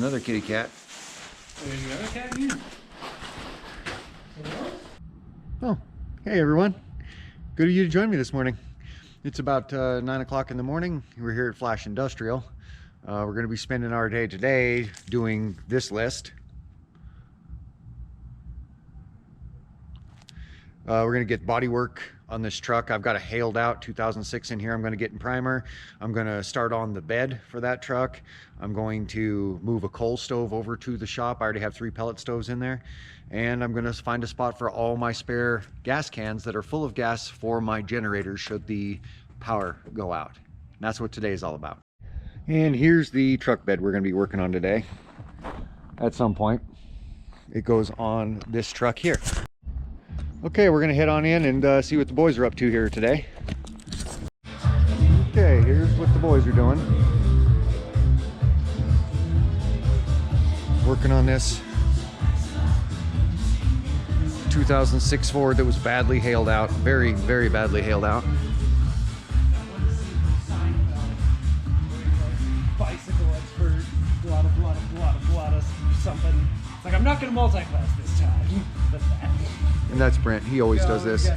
another kitty cat. There's another cat here. Oh, hey everyone. Good of you to join me this morning. It's about 9 o'clock in the morning. We're here at Flash Industrial. We're going to be spending our day today doing this list. We're going to get body work on this truck. I've got a hailed out 2006 in here. I'm going to get in primer. I'm going to start on the bed for that truck. I'm going to move a coal stove over to the shop. I already have 3 pellet stoves in there. And I'm going to find a spot for all my spare gas cans that are full of gas for my generators should the power go out. And that's what today is all about. And here's the truck bed we're going to be working on today. At some point, it goes on this truck here. Okay, we're gonna head on in and see what the boys are up to here today. Okay, here's what the boys are doing. Working on this 2006 Ford that was badly hailed out. Very, very badly hailed out. Bicycle expert, blah, something. It's like, I'm not gonna multi-class this time. But that. And that's Brent. He always does this.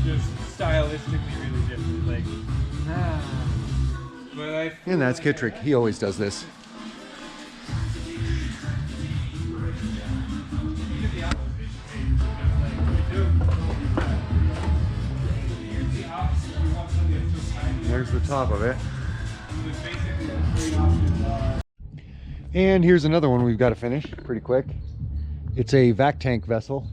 Just stylistically really different. Like, And that's Kittrick. He always does this. There's the top of it. And here's another one we've got to finish pretty quick. It's a vac tank vessel.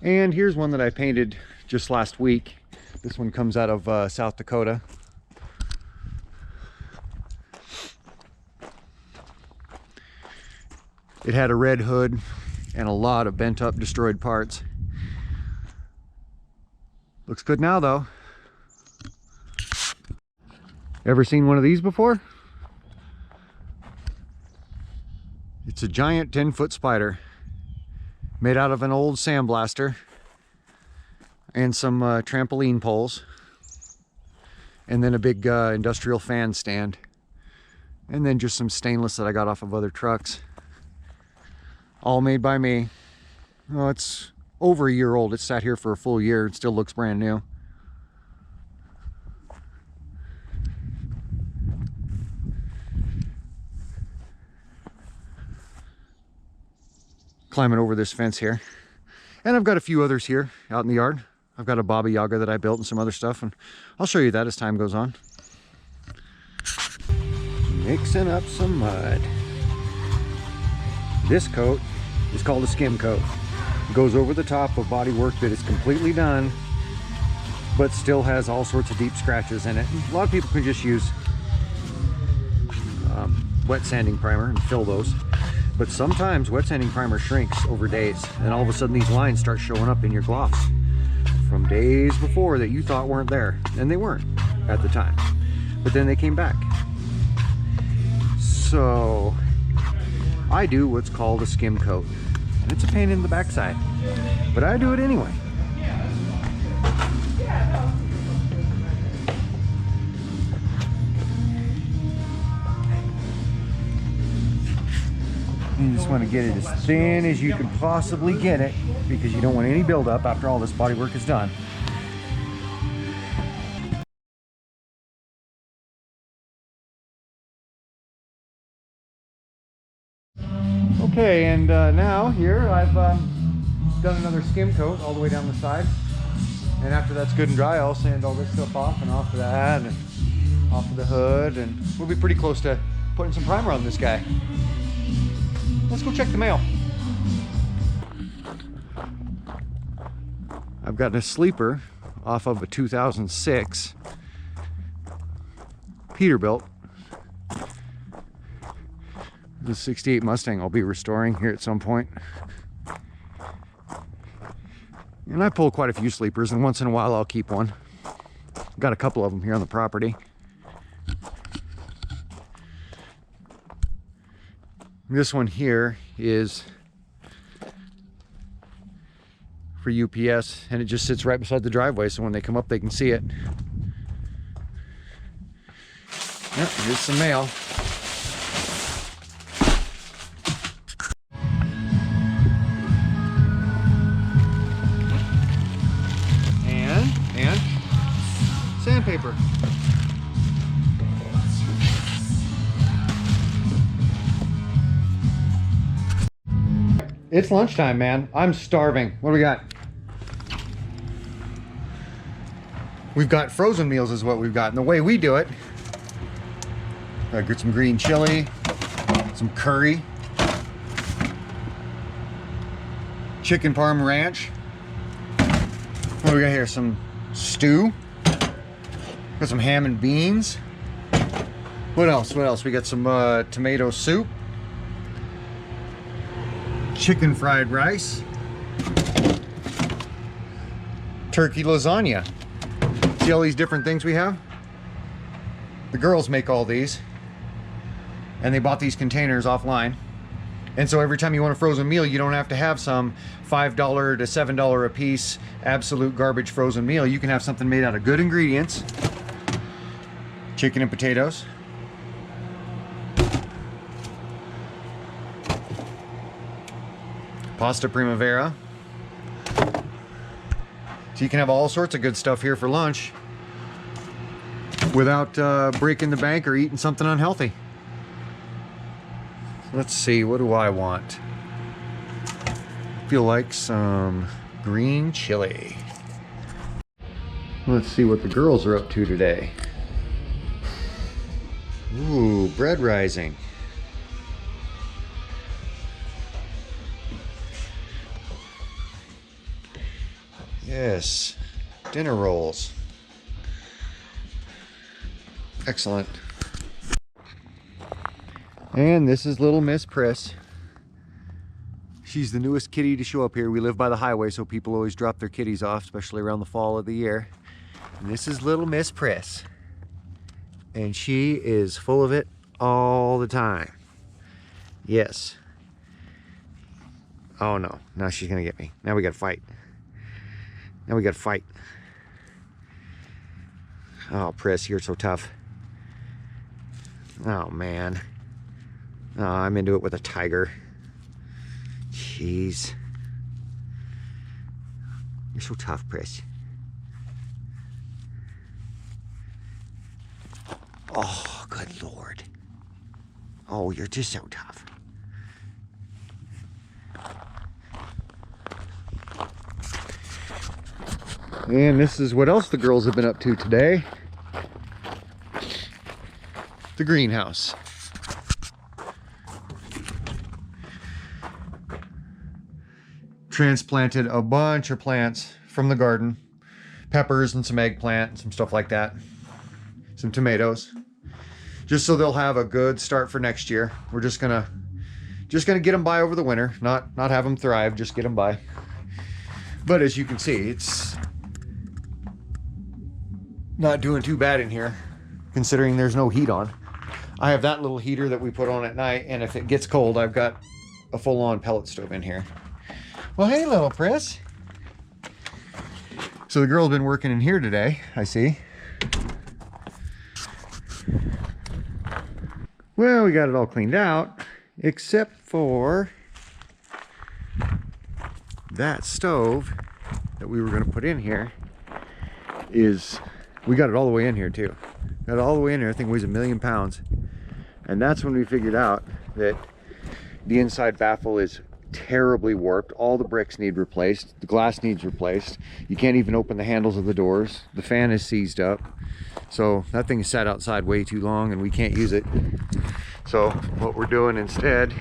And here's one that I painted just last week. This one comes out of South Dakota. It had a red hood and a lot of bent up, destroyed parts. Looks good now though. Ever seen one of these before? It's a giant 10-foot spider made out of an old sandblaster and some trampoline poles, and then a big industrial fan stand, and then just some stainless that I got off of other trucks. All made by me. Oh, it's over a year old. It's sat here for a full year. It still looks brand new. Climbing over this fence here. And I've got a few others here out in the yard. I've got a Baba Yaga that I built and some other stuff, and I'll show you that as time goes on. Mixing up some mud. This coat is called a skim coat. Goes over the top of body work that is completely done but still has all sorts of deep scratches in it. A lot of people can just use wet sanding primer and fill those, but sometimes wet sanding primer shrinks over days and all of a sudden these lines start showing up in your gloss from days before that you thought weren't there, and they weren't at the time, but then they came back. So I do what's called a skim coat. It's a pain in the backside, but I do it anyway. You just want to get it as thin as you can possibly get it because you don't want any buildup after all this body work is done. Okay, and now here I've done another skim coat all the way down the side, and after that's good and dry I'll sand all this stuff off and off of that and off of the hood, and we'll be pretty close to putting some primer on this guy. Let's go check the mail. I've got a sleeper off of a 2006 Peterbilt. The 68 Mustang I'll be restoring here at some point. And I pull quite a few sleepers, and once in a while I'll keep one. Got a couple of them here on the property. This one here is for UPS, and it just sits right beside the driveway, so when they come up they can see it. Yep, here's some mail. And sandpaper. It's lunchtime, man. I'm starving. What do we got? We've got frozen meals is what we've got. And the way we do it, I get some green chili, some curry, chicken parm ranch. What do we got here? Some stew. Got some ham and beans. What else? What else? We got some tomato soup. Chicken fried rice. Turkey lasagna. See all these different things we have? The girls make all these. And they bought these containers offline. And so every time you want a frozen meal, you don't have to have some $5 to $7 a piece absolute garbage frozen meal. You can have something made out of good ingredients. Chicken and potatoes. Pasta primavera. So you can have all sorts of good stuff here for lunch without breaking the bank or eating something unhealthy. Let's see, what do I want? Feel like some green chili. Let's see what the girls are up to today. Ooh, bread rising. Yes, dinner rolls. Excellent. And this is little Miss Priss. She's the newest kitty to show up here. We live by the highway, so people always drop their kitties off, especially around the fall of the year. And this is little Miss Priss. And she is full of it all the time. Yes. Oh no, now she's gonna get me. Now we gotta fight. Now we gotta fight. Oh, Priss, you're so tough. Oh man. Oh, I'm into it with a tiger. Jeez. You're so tough, Priss. Oh, good Lord. Oh, you're just so tough. And this is what else the girls have been up to today. The greenhouse. Transplanted a bunch of plants from the garden. Peppers and some eggplant and some stuff like that. Some tomatoes. Just so they'll have a good start for next year. We're just gonna get them by over the winter. Not have them thrive, just get them by. But as you can see, it's not doing too bad in here, considering there's no heat on. I have that little heater that we put on at night, and if it gets cold, I've got a full-on pellet stove in here. Well, hey, little Priss. So the girl's been working in here today, I see. Well, we got it all cleaned out, except for that stove that we were going to put in here we got it all the way in here too. Got it all the way in here. I think it weighs 1,000,000 pounds. And that's when we figured out that the inside baffle is terribly warped. All the bricks need replaced. The glass needs replaced. You can't even open the handles of the doors. The fan is seized up. So that thing is sat outside way too long and we can't use it. So what we're doing instead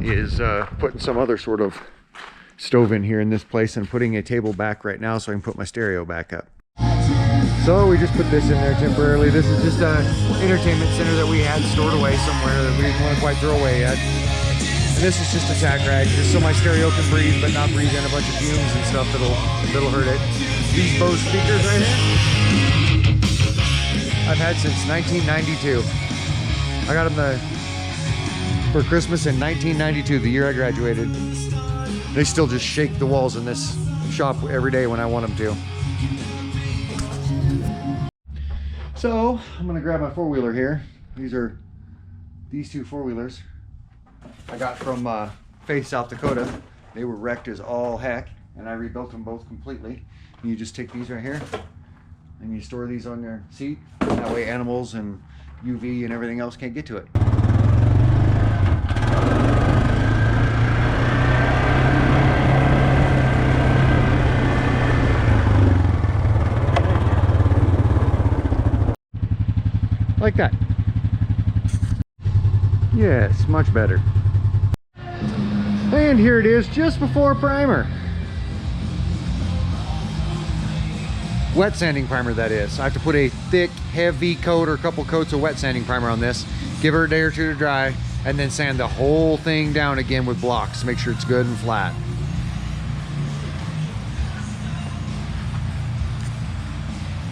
is putting some other sort of stove in here in this place and putting a table back right now so I can put my stereo back up. So we just put this in there temporarily. This is just an entertainment center that we had stored away somewhere that we didn't want to quite throw away yet. And this is just a tack rag, just so my stereo can breathe, but not breathe in a bunch of fumes and stuff that'll hurt it. These Bose speakers right here, I've had since 1992. I got them for Christmas in 1992, the year I graduated. They still just shake the walls in this shop every day when I want them to. So I'm gonna grab my four-wheeler here. These two four-wheelers I got from Faith, South Dakota. They were wrecked as all heck, and I rebuilt them both completely. And you just take these right here and you store these on your seat. That way animals and UV and everything else can't get to it. Like that. Yes, much better. And here it is just before primer. Wet sanding primer, that is. I have to put a thick, heavy coat or a couple coats of wet sanding primer on this, give her a day or two to dry, and then sand the whole thing down again with blocks to make sure it's good and flat.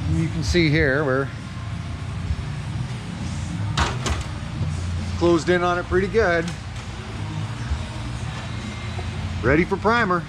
And you can see here we're closed in on it pretty good. Ready for primer.